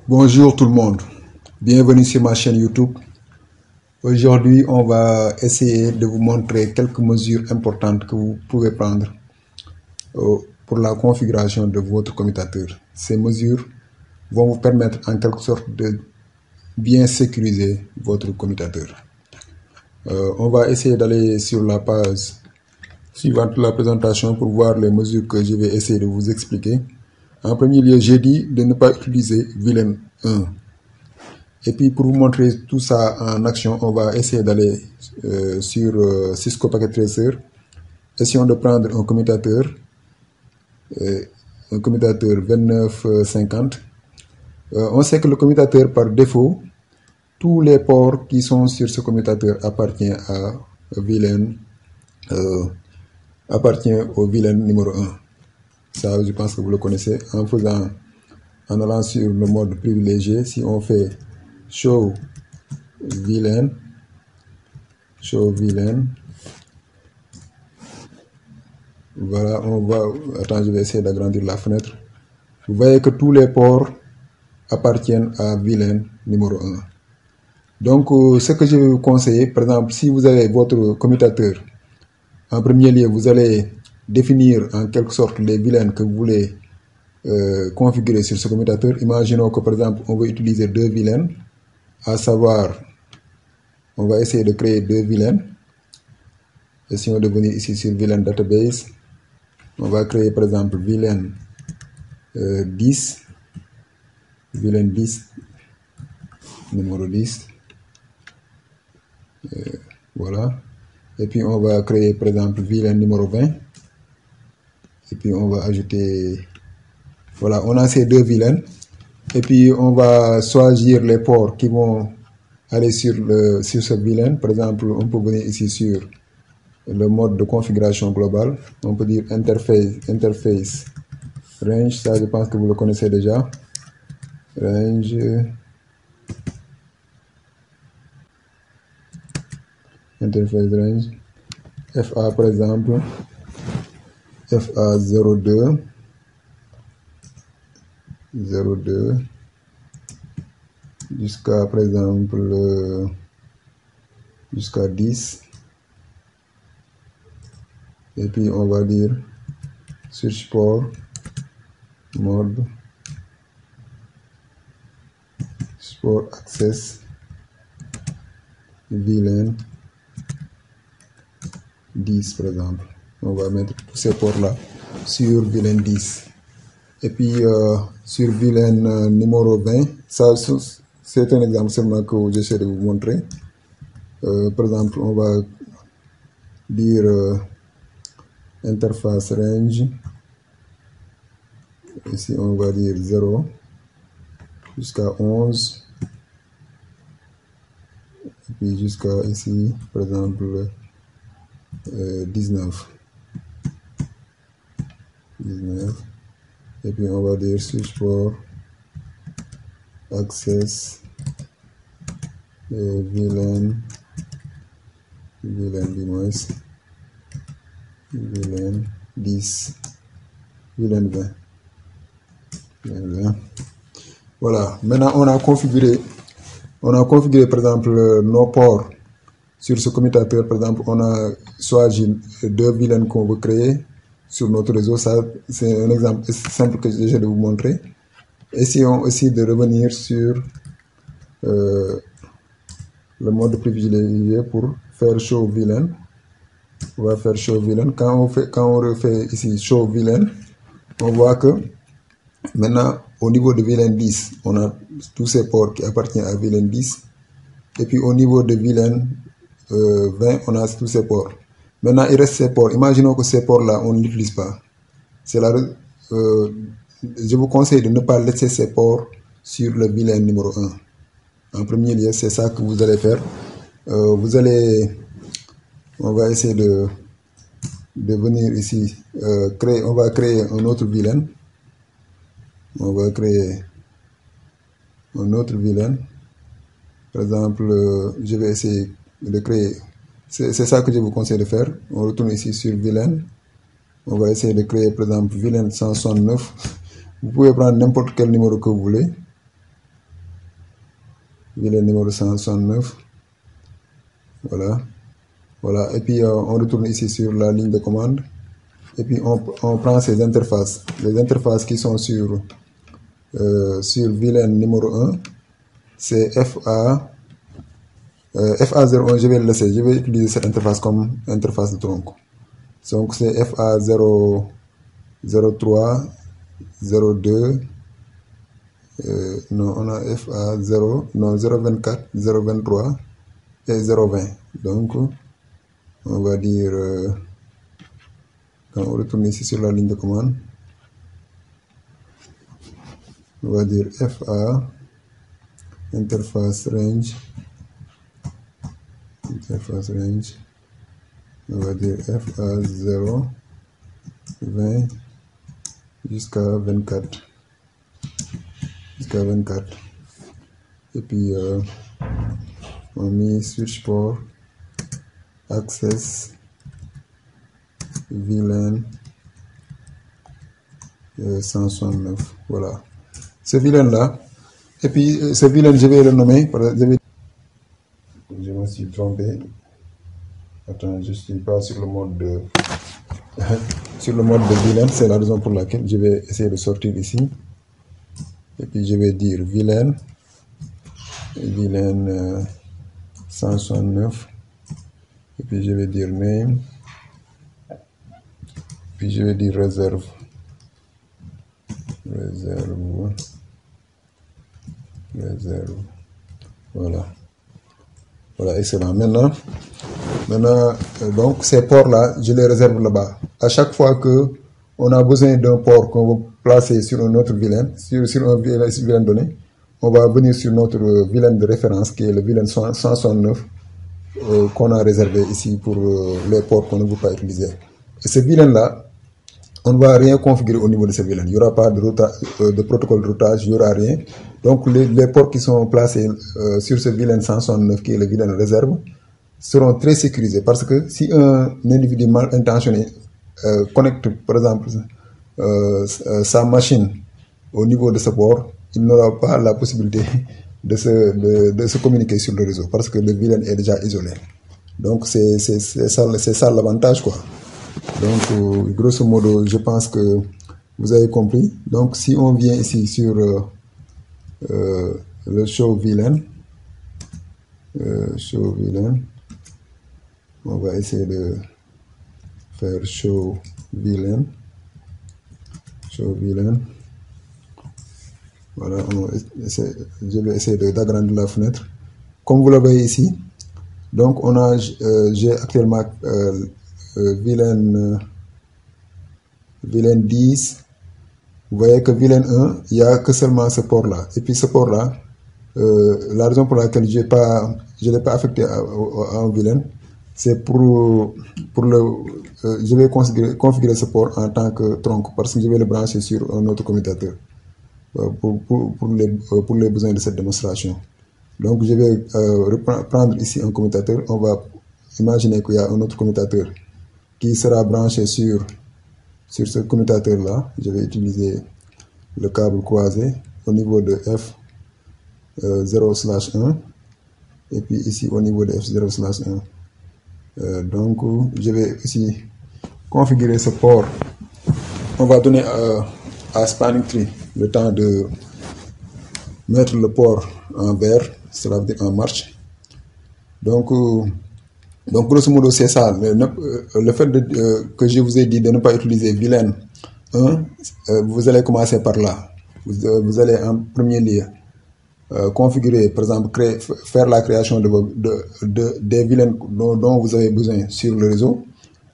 Bonjour tout le monde, bienvenue sur ma chaîne YouTube. Aujourd'hui, on va essayer de vous montrer quelques mesures importantes que vous pouvez prendre pour la configuration de votre commutateur. Ces mesures vont vous permettre en quelque sorte de bien sécuriser votre commutateur. On va essayer d'aller sur la page suivante de la présentation pour voir les mesures que je vais essayer de vous expliquer. En premier lieu, j'ai dit de ne pas utiliser VLAN 1. Et puis pour vous montrer tout ça en action, on va essayer d'aller sur Cisco Packet Tracer. Essayons de prendre un commutateur 2950. On sait que le commutateur par défaut, tous les ports qui sont sur ce commutateur appartiennent à VLAN, appartient au VLAN numéro 1. Ça, je pense que vous le connaissez. En allant sur le mode privilégié, si on fait show VLAN, voilà, on va, attends, je vais essayer d'agrandir la fenêtre. Vous voyez que tous les ports appartiennent à VLAN numéro 1. Donc, ce que je vais vous conseiller, par exemple, si vous avez votre commutateur, en premier lieu, vous allez définir en quelque sorte les VLAN que vous voulez configurer sur ce commutateur. Imaginons que par exemple, on veut utiliser deux VLAN, à savoir, on va essayer de créer deux VLAN. Essayons de venir ici sur VLAN Database. On va créer par exemple VLAN 10, VLAN 10, numéro 10. Voilà. Et puis on va créer par exemple VLAN numéro 20. Et puis on va ajouter, voilà, on a ces deux VLAN. Et puis on va choisir les ports qui vont aller sur ce VLAN. Par exemple, on peut venir ici sur le mode de configuration globale. On peut dire interface range, ça je pense que vous le connaissez déjà. Range, interface range, FA par exemple, FA 02 jusqu'à par exemple jusqu'à 10. Et puis on va dire search port mode support access VLAN 10 par exemple. On va mettre tous ces ports là sur VLAN 10. Et puis sur VLAN numéro 20, ça c'est un exemple seulement que j'essaie de vous montrer. Par exemple, on va dire interface range. Ici, on va dire 0 jusqu'à 11. Et puis jusqu'à ici, par exemple, 19. Et puis on va dire switch port access VLAN 10, VLAN 20. Voilà, maintenant on a configuré par exemple nos ports sur ce commutateur. Par exemple, on a choisi deux VLAN qu'on veut créer sur notre réseau. Ça, c'est un exemple simple que j'ai de vous montrer. Essayons aussi de revenir sur le mode privilégié pour faire show VLAN. On va faire show VLAN. Quand on refait ici show VLAN, on voit que maintenant au niveau de VLAN 10, on a tous ces ports qui appartiennent à VLAN 10. Et puis au niveau de VLAN 20, on a tous ces ports. Maintenant, il reste ces ports. Imaginons que ces ports-là, on ne l'utilise pas. Je vous conseille de ne pas laisser ces ports sur le VLAN numéro 1. En premier lieu, c'est ça que vous allez faire. On va essayer de venir ici. On va créer un autre VLAN. On va créer un autre VLAN. Par exemple, je vais essayer de créer. C'est ça que je vous conseille de faire. On retourne ici sur VLAN. On va essayer de créer par exemple VLAN 169. Vous pouvez prendre n'importe quel numéro que vous voulez. vilaine numéro 169. Voilà. Voilà. Et puis on retourne ici sur la ligne de commande. Et puis on prend ces interfaces. Les interfaces qui sont sur vilaine numéro 1. C'est FA01, je vais le laisser. Je vais utiliser cette interface comme interface de tronc. Donc c'est FA003, 02. Non, on a FA0, non, 024, 023 et 020. Donc, on va dire, quand on retourne ici sur la ligne de commande, on va dire FA, interface range, on va dire FA0, 20 jusqu'à 24. Et puis on met switch port access vilaine 169. Voilà, ce vilaine là. Et puis ce vilaine, je vais le nommer. Je me suis trompé. Attends, je suis pas sur le mode de sur le mode de vilaine. C'est la raison pour laquelle je vais essayer de sortir ici. Et puis je vais dire vilaine 169. Et puis je vais dire name. Puis je vais dire réserve. Voilà. Voilà, excellent. Maintenant, donc ces ports-là, je les réserve là-bas. À chaque fois que on a besoin d'un port qu'on veut placer sur un autre vilaine, sur un vilaine donné, on va venir sur notre vilaine de référence qui est le vilaine 169 qu'on a réservé ici pour les ports qu'on ne veut pas utiliser. Et ce vilaine-là, on ne va rien configurer au niveau de ce vilaine. Il n'y aura pas de protocole de routage, il n'y aura rien. Donc les ports qui sont placés sur ce vilaine 169 qui est le vilaine réserve seront très sécurisés parce que si un individu mal intentionné connecte par exemple sa machine au niveau de ce port, il n'aura pas la possibilité de se communiquer sur le réseau parce que le vilaine est déjà isolé. Donc c'est ça l'avantage, quoi. Donc grosso modo, je pense que vous avez compris. Donc si on vient ici sur le show vilaine, on va essayer de faire show vilaine. Voilà, je vais essayer d'agrandir la fenêtre. Comme vous le voyez ici, donc j'ai actuellement vilaine 10. Vous voyez que vilaine 1, il n'y a que seulement ce port là. Et puis ce port là, la raison pour laquelle je ne l'ai pas affecté à un vilaine, c'est je vais configurer ce port en tant que tronc parce que je vais le brancher sur un autre commutateur pour les besoins de cette démonstration. Donc je vais prendre ici un commutateur. On va imaginer qu'il y a un autre commutateur qui sera branché sur ce commutateur là. Je vais utiliser le câble croisé au niveau de F0/1 et puis ici au niveau de F0/1. Donc je vais ici configurer ce port. On va donner à Spanning Tree le temps de mettre le port en vert, cela veut dire en marche. Donc grosso modo c'est ça. Le fait que je vous ai dit de ne pas utiliser vilaine 1, vous allez commencer par là. Vous allez en premier lieu configurer, par exemple, faire la création des vilaines dont vous avez besoin sur le réseau.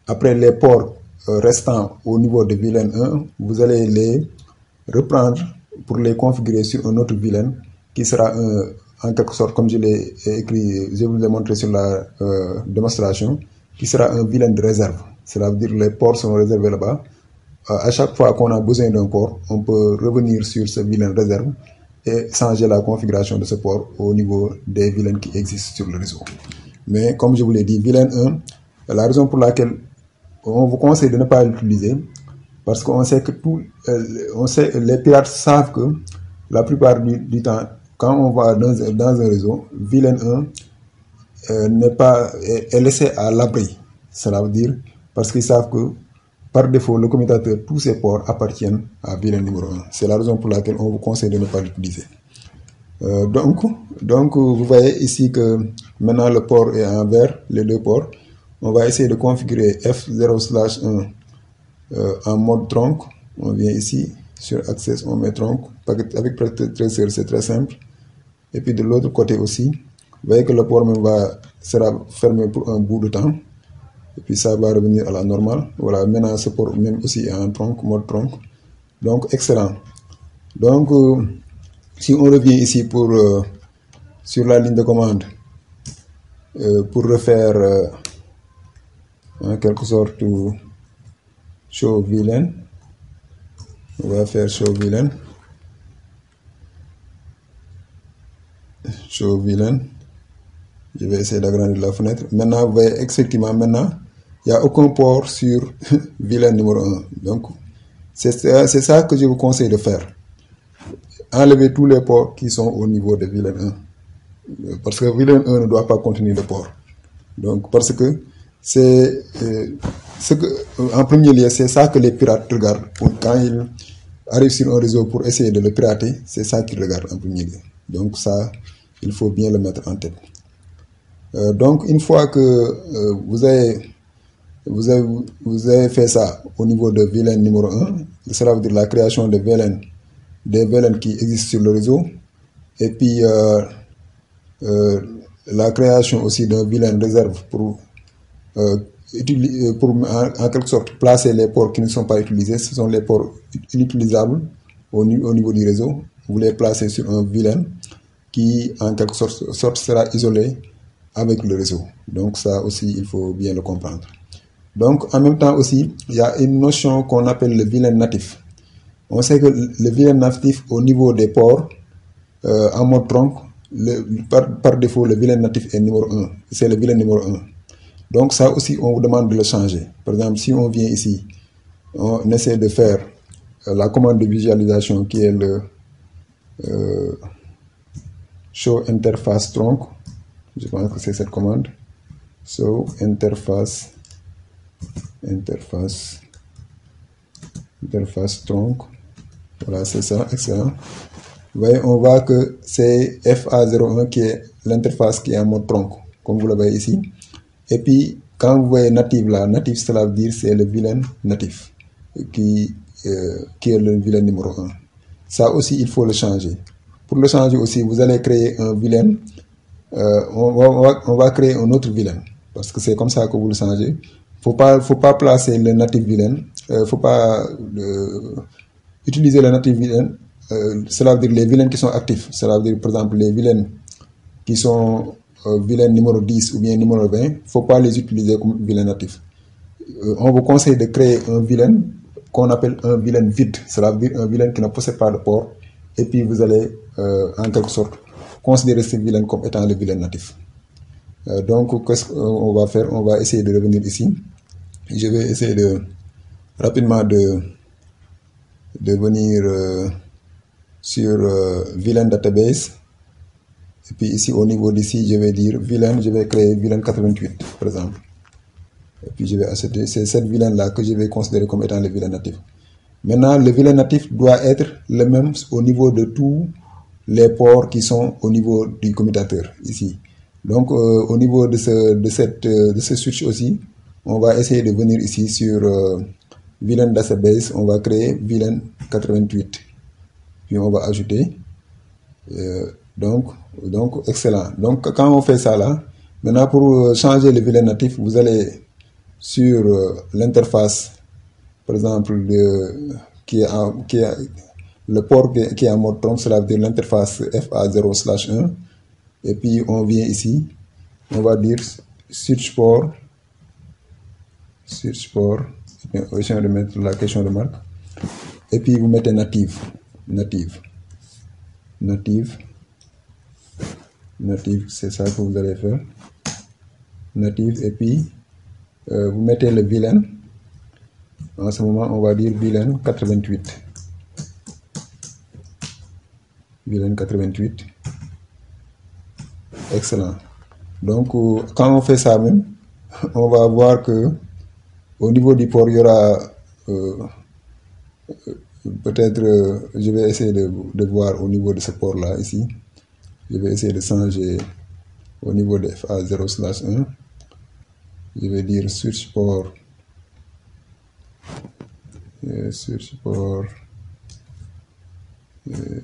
Après, les ports restants au niveau de vilaine 1, vous allez les reprendre pour les configurer sur un autre vilaine qui sera en quelque sorte, comme je l'ai écrit, je vous l'ai montré sur la démonstration, qui sera un vilaine de réserve. Cela veut dire que les ports sont réservés là-bas. À chaque fois qu'on a besoin d'un port, on peut revenir sur ce vilaine réserve et changer la configuration de ce port au niveau des vilaines qui existent sur le réseau. Mais comme je vous l'ai dit, vilaine 1, la raison pour laquelle on vous conseille de ne pas l'utiliser, parce qu'on sait que les pirates savent que la plupart du temps, quand on va dans un réseau, VLAN 1 est laissé à l'abri. Cela veut dire parce qu'ils savent que par défaut, le commutateur, tous ses ports appartiennent à VLAN numéro 1. C'est la raison pour laquelle on vous conseille de ne pas l'utiliser. Donc, vous voyez ici que maintenant le port est en vert, les deux ports. On va essayer de configurer F0/1 en mode tronc. On vient ici, sur Access, on met tronc. Avec Packet Tracer, c'est très simple. Et puis de l'autre côté aussi, vous voyez que le port même sera fermé pour un bout de temps. Et puis ça va revenir à la normale. Voilà, maintenant ce port même aussi est en tronc, mode tronc. Donc, excellent. Donc, si on revient ici sur la ligne de commande, pour refaire en quelque sorte show VLAN, on va faire show VLAN. Show VLAN. Je vais essayer d'agrandir la fenêtre. Maintenant, vous voyez effectivement, maintenant, il n'y a aucun port sur VLAN numéro 1. Donc, c'est ça que je vous conseille de faire. Enlever tous les ports qui sont au niveau de VLAN 1. Parce que VLAN 1 ne doit pas contenir de port. Donc, parce que c'est en premier lieu, c'est ça que les pirates regardent. Quand ils arrivent sur un réseau pour essayer de le pirater, c'est ça qu'ils regardent en premier lieu. Donc, ça, il faut bien le mettre en tête. Donc, une fois que vous avez fait ça au niveau de VLAN numéro 1, cela veut dire la création de VLAN, des VLAN qui existent sur le réseau, et puis la création aussi d'un VLAN réserve pour en quelque sorte placer les ports qui ne sont pas utilisés. Ce sont les ports inutilisables au niveau du réseau. Vous les placez sur un VLAN qui en quelque sorte sera isolé avec le réseau. Donc ça aussi, il faut bien le comprendre. Donc en même temps aussi, il y a une notion qu'on appelle le VLAN natif. On sait que le VLAN natif au niveau des ports, en mode tronc, par défaut, le VLAN natif est numéro 1. C'est le VLAN numéro 1. Donc ça aussi, on vous demande de le changer. Par exemple, si on vient ici, on essaie de faire la commande de visualisation qui est le show interface tronc. Je pense que c'est cette commande. So, interface tronc. Voilà, c'est ça, excellent. Vous voyez, on voit que c'est FA01 qui est l'interface qui est en mode tronc, comme vous le voyez ici. Et puis, quand vous voyez native là, native, cela veut dire c'est le VLAN natif qui est le VLAN numéro 1. Ça aussi, il faut le changer. Pour le changer aussi, vous allez créer un VLAN. On va créer un autre VLAN parce que c'est comme ça que vous le changez. Faut pas placer le native VLAN. Faut pas utiliser le native VLAN. Cela veut dire les VLAN qui sont actifs. Cela veut dire par exemple les VLAN qui sont VLAN numéro 10 ou bien numéro 20. Faut pas les utiliser comme VLAN natif. On vous conseille de créer un VLAN qu'on appelle un VLAN vide. Cela veut dire un VLAN qui ne possède pas de port. Et puis vous allez en quelque sorte considérer ce VLAN comme étant le VLAN natif. Donc, qu'est-ce qu'on va faire? On va essayer de revenir ici. Je vais essayer rapidement de venir sur VLAN database. Et puis ici, au niveau d'ici, je vais dire VLAN, je vais créer VLAN 88, par exemple. Et puis je vais acheter, c'est cette VLAN-là que je vais considérer comme étant le VLAN natif. Maintenant, le VLAN natif doit être le même au niveau de tous les ports qui sont au niveau du commutateur, ici. Donc, au niveau de ce switch aussi, on va essayer de venir ici sur VLAN database, on va créer VLAN 88. Puis on va ajouter. Donc, excellent. Donc, quand on fait ça là, maintenant pour changer le VLAN natif, vous allez sur l'interface, par exemple, qui est le port qui est en mode tronc, cela veut dire l'interface FA0/1. Et puis on vient ici, on va dire switch port. Au lieu de mettre la question de marque. Et puis vous mettez native, c'est ça que vous allez faire. Native, et puis vous mettez le VLAN. En ce moment, on va dire VLAN 88. VLAN 88. Excellent. Donc, quand on fait ça même, on va voir que au niveau du port, il y aura peut-être, je vais essayer de voir au niveau de ce port-là ici. Je vais essayer de changer au niveau de FA0/1. Je vais dire switch port. Switch port.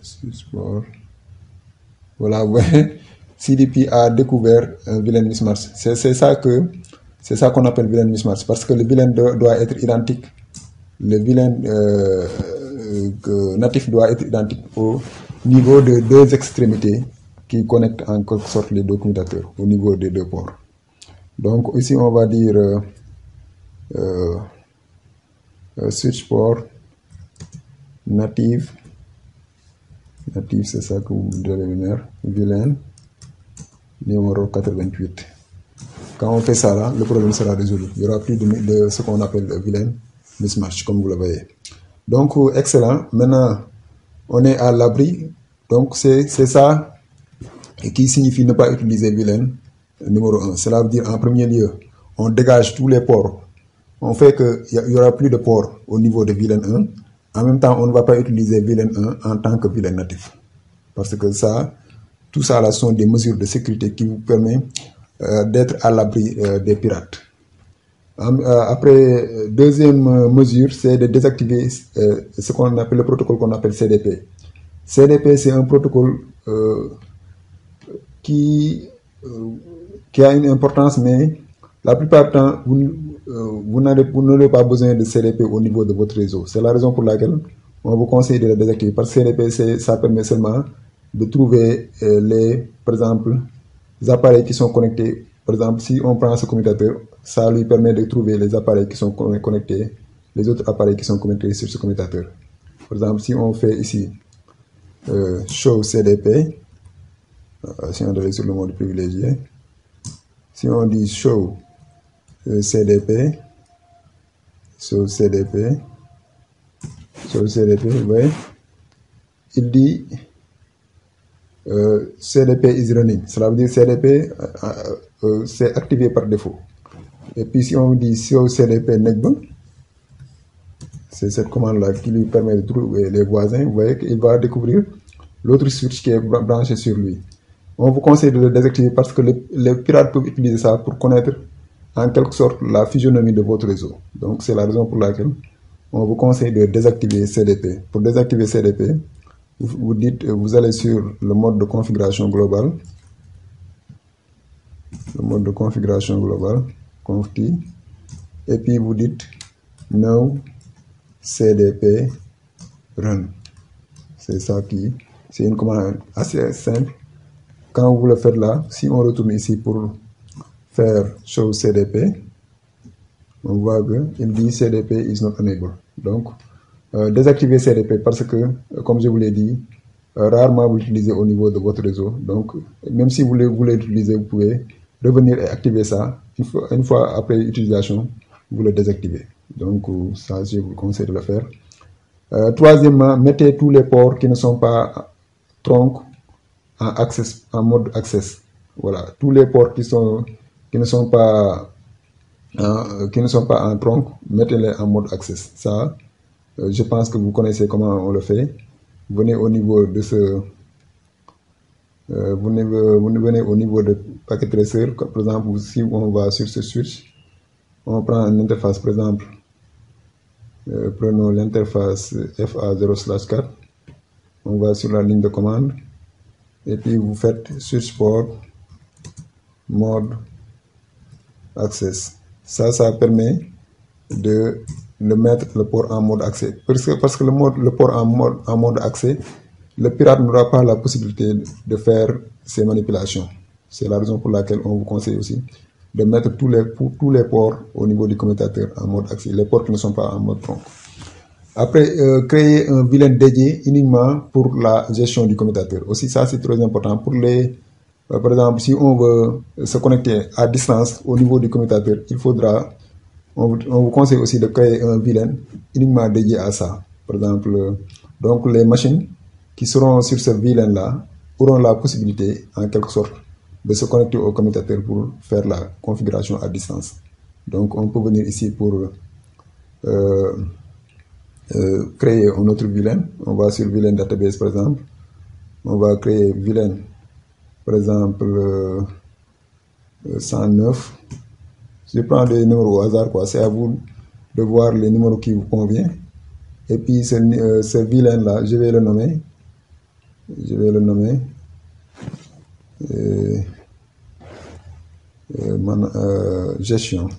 Switch port. Voilà, ouais. CDP a découvert un vilain mismatch. C'est ça qu'on appelle vilain mismatch, parce que le vilain doit être identique. Le vilain natif doit être identique au niveau de deux extrémités qui connectent en quelque sorte les deux commutateurs au niveau des deux ports. Donc ici on va dire switch port native. Native, c'est ça que vous devez venir. Vilain numéro 88. Quand on fait ça là, le problème sera résolu. Il n'y aura plus de ce qu'on appelle le vilain mismatch, comme vous le voyez. Donc, excellent. Maintenant, on est à l'abri. Donc, c'est ça qui signifie ne pas utiliser vilain numéro 1. Cela veut dire, en premier lieu, on dégage tous les ports. On fait qu'il n'y aura plus de ports au niveau de vilain 1. En même temps, on ne va pas utiliser vilain 1 en tant que vilain natif. Parce que ça, tout ça là sont des mesures de sécurité qui vous permettent d'être à l'abri des pirates. Après, deuxième mesure, c'est de désactiver ce qu'on appelle le protocole qu'on appelle CDP. CDP, c'est un protocole qui a une importance, mais la plupart du temps, vous n'avez pas besoin de CDP au niveau de votre réseau. C'est la raison pour laquelle on vous conseille de le désactiver. Parce que CDP, ça permet seulement de trouver par exemple, les appareils qui sont connectés. Par exemple, si on prend ce commutateur, ça lui permet de trouver les appareils qui sont connectés, les autres appareils qui sont connectés sur ce commutateur. Par exemple, si on fait ici show CDP, si on devait sur le mode privilégié, si on dit show CDP, vous voyez, il dit CDP is running. Cela veut dire CDP c'est activé par défaut. Et puis si on dit show CDP next, c'est cette commande-là qui lui permet de trouver les voisins. Vous voyez qu'il va découvrir l'autre switch qui est branché sur lui. On vous conseille de le désactiver parce que les pirates peuvent utiliser ça pour connaître en quelque sorte la physionomie de votre réseau. Donc c'est la raison pour laquelle on vous conseille de désactiver CDP. Pour désactiver CDP, vous allez sur le mode de configuration globale. Le mode de configuration globale, conft, et puis vous dites no CDP run. C'est ça c'est une commande assez simple. Quand vous le faites là, si on retourne ici pour faire show CDP, on voit qu'il dit CDP is not enabled. Donc, désactiver CDP parce que, comme je vous l'ai dit, rarement vous l'utilisez au niveau de votre réseau. Donc, même si vous voulez l'utiliser, vous pouvez revenir et activer ça. Une fois après l'utilisation, vous le désactivez. Donc, ça, je vous conseille de le faire. Troisièmement, mettez tous les ports qui ne sont pas tronc en mode access. Voilà, tous les ports qui ne sont pas en tronc, mettez-les en mode access. Ça, je pense que vous connaissez comment on le fait. Venez au niveau de venez au niveau de paquet tracer. Par exemple, si on va sur ce switch, on prend une interface, par exemple, prenons l'interface FA0/4, on va sur la ligne de commande, et puis vous faites switch port mode access. Ça permet de mettre le port en mode accès. Parce que le port en mode accès, le pirate n'aura pas la possibilité de faire ces manipulations. C'est la raison pour laquelle on vous conseille aussi de mettre tous les ports au niveau du commutateur en mode accès, les ports qui ne sont pas en mode tronc. Après, créer un vilain dédié uniquement pour la gestion du commutateur. Aussi, ça c'est très important. Par exemple, si on veut se connecter à distance au niveau du commutateur, on vous conseille aussi de créer un vilain uniquement dédié à ça. Par exemple, donc les machines qui seront sur ce vilain-là auront la possibilité, en quelque sorte, de se connecter au commutateur pour faire la configuration à distance. Donc on peut venir ici pour créer un autre VLAN. On va sur VLAN database par exemple. On va créer VLAN par exemple 109. Je prends des numéros au hasard, quoi. C'est à vous de voir les numéros qui vous conviennent. Et puis ce VLAN là, je vais le nommer. Gestion.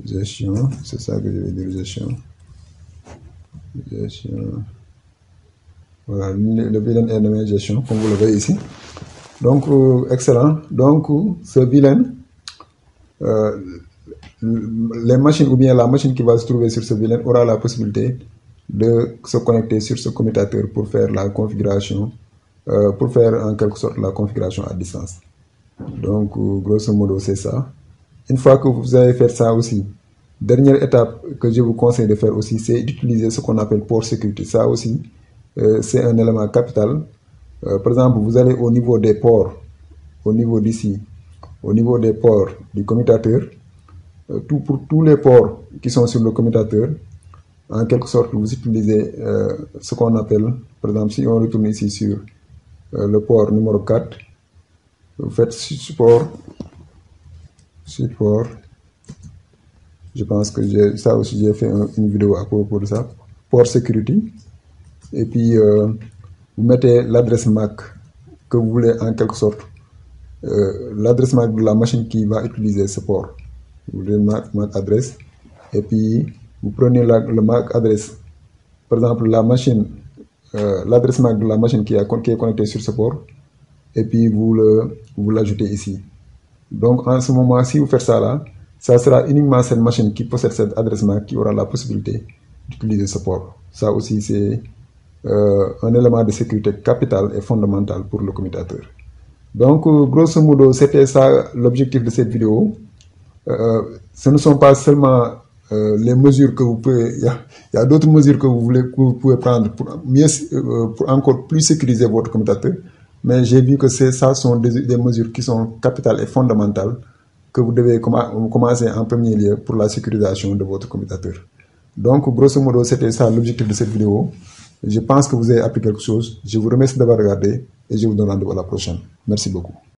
Gestion, c'est ça que je vais dire, gestion. Voilà, le VLAN est nommé gestion, comme vous le voyez ici. Donc, excellent. Donc, ce VLAN, les machines ou bien la machine qui va se trouver sur ce VLAN aura la possibilité de se connecter sur ce commutateur pour faire la configuration, pour faire en quelque sorte la configuration à distance. Donc, grosso modo, c'est ça. Une fois que vous avez fait ça aussi, dernière étape que je vous conseille de faire aussi, c'est d'utiliser ce qu'on appelle port sécurité. Ça aussi, c'est un élément capital. Par exemple, vous allez au niveau des ports, au niveau d'ici, au niveau des ports du commutateur, pour tous les ports qui sont sur le commutateur, en quelque sorte, vous utilisez ce qu'on appelle, par exemple, si on retourne ici sur le port numéro 4, vous faites support, je pense que ça aussi j'ai fait une vidéo à propos de ça, port security, et puis vous mettez l'adresse MAC que vous voulez en quelque sorte, l'adresse MAC de la machine qui va utiliser ce port. Vous voulez MAC adresse, et puis vous prenez le MAC adresse, par exemple la machine, l'adresse MAC de la machine qui est connectée sur ce port, et puis vous l'ajoutez ici. Donc en ce moment, si vous faites ça là, ça sera uniquement cette machine qui possède cette adresse MAC qui aura la possibilité d'utiliser ce port. Ça aussi c'est un élément de sécurité capital et fondamental pour le commutateur. Donc grosso modo, c'était ça l'objectif de cette vidéo. Ce ne sont pas seulement les mesures que vous pouvez, il y a d'autres mesures que vous pouvez prendre pour mieux, pour encore plus sécuriser votre commutateur. Mais j'ai vu que ça sont des mesures qui sont capitales et fondamentales que vous devez commencer en premier lieu pour la sécurisation de votre commutateur. Donc, grosso modo, c'était ça l'objectif de cette vidéo. Je pense que vous avez appris quelque chose. Je vous remercie d'avoir regardé et je vous donne rendez-vous à la prochaine. Merci beaucoup.